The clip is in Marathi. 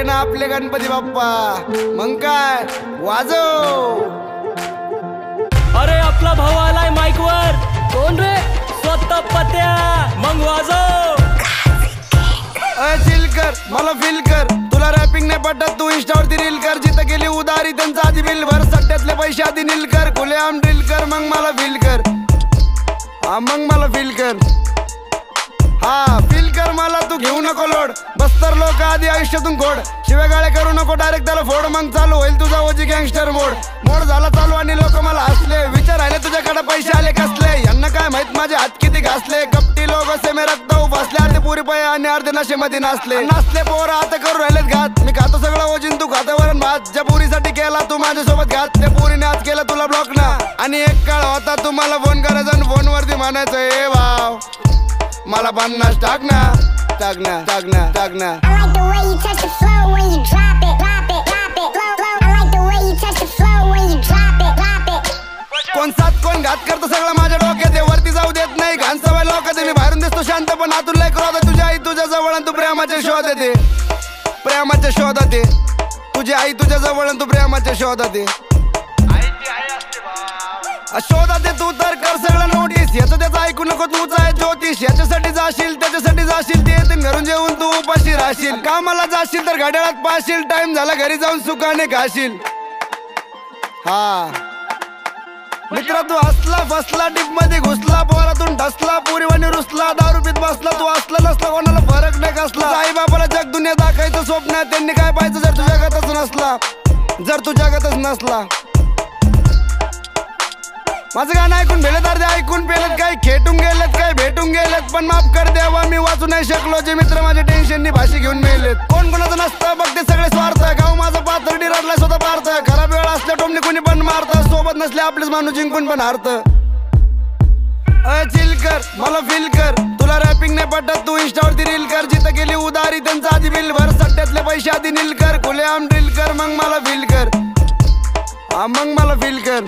आले ना आपले गणपती बाप्पा, मग काय वाजव. अरे आपला भाऊ आलाय माईक वर. कोण रे? स्वतः पत्या. मग वाजव. चिल कर, मला फील कर. तुला रॅपिंग नाही पटत, तू इंस्टावरती रील कर. जिथं गेली उधारी त्यांचा आधी बिल भर. सट्ट्यातले पैसे आधी नील कर. खुले आम ड्रिल कर, मग मला फील कर. हा मग मला फील कर. हा फील कर मला, तू घेऊ नको लोड. बस्तर लोक आधी आयुष्यातून खोड. शिवेगाळे करू नको, डायरेक्ट त्याला फोड. मग चालू होईल तुझा ओजी गँगस्टर मोड. मोड झाला चालू आणि लोक मला हसले. विचार राहिले तुझ्याकडे पैसे आले कसले. यांना काय माहित माझे हात किती घासले. कपटी लोक असे मे रक्त बसले. अर्धे पुरी पै आणि अर्धे नशेमध्ये नाचले पोर आता करू राहिलेत घात. मी खातो सगळं ओजीन, तू खातो वरण भात. ज्या पुरीसाठी केला तू माझ्यासोबत घात, त्या पुरीने आज केला तुला ब्लॉक ना. आणि एक काळ होता तू मला फोन करायचा आणि फोनवरती म्हणायचं ए भाव मला 50 टाक ना, टाक ना, टाक ना, टाक ना. I like the way you touch the flow when you drop it, drop it, drop it, flow, flow. I like the way you touch the flow when you drop it, drop it. कोण साथ कोण घात करतो सगळं माझ्या डोक्यात. वरती जाऊ देत नाही घाण सवय लोकांचे. मी बाहेरून दिसतो शांत पण आतून लय क्रोध. तुझी आई तुझ्या जवळ तू प्रेमाच्या शोधात येते. प्रेमाच्या शोधात ये. तुझी आई तुझ्या जवळ तू प्रेमाच्या शोधात ये. शोधात तू तर कर सगळं नोटीस. याचं त्याचं ऐकू नको, तूच आहे ज्योतिष. याच्यासाठी जाशील त्याच्यासाठी जाशील. ते येतील घरून जेवून तू उपाशी राहशील. कामाला जाशील तर घड्याळात पाशील. टाइम झाला घरी जाऊन सुखाने खाशील. हा मित्रा तू हसला फसला, डिप मध्ये घुसला. पोरातून ढसला, पुरीवानी रुसला. दारू पीत बसला, तू असला नसला कोणाला फरक नाही कसला. आई बाबाला जग दुनिया दाखवायचं स्वप्न. त्यांनी काय पाहायचं जर तू जगातच नसला. जर तू जगातच नसला. माझं गाणं ऐकून भेलेत, अर्धे ऐकून पेलेत. काही खेटून गेलेत, काही भेटून गेलेत. पण माफ कर देवा मी वाचू नाही शकलो. जे मित्र माझे टेन्शननी भाषी घेऊन मेलेत. कोण कोणाचं नसतं बघ ते सगळे स्वार्थ. गाव माझं पाथर्डी रडलाय स्वतः पार्थ. खराब वेळ असल्या टोमने कोणी पण मारत. सोबत नसले आपलेच माणूस जिंकून पण हारत. चिल कर, मला फील कर. तुला रॅपिंग नाही पटत, तू इंस्टावरती रील कर. जिथं गेली उधारी त्यांचा आधी बिल भर. सट्ट्यातले पैसे आधी नील कर. खुले आम ड्रिल कर, मग मला फील कर. हा मग मला फील कर.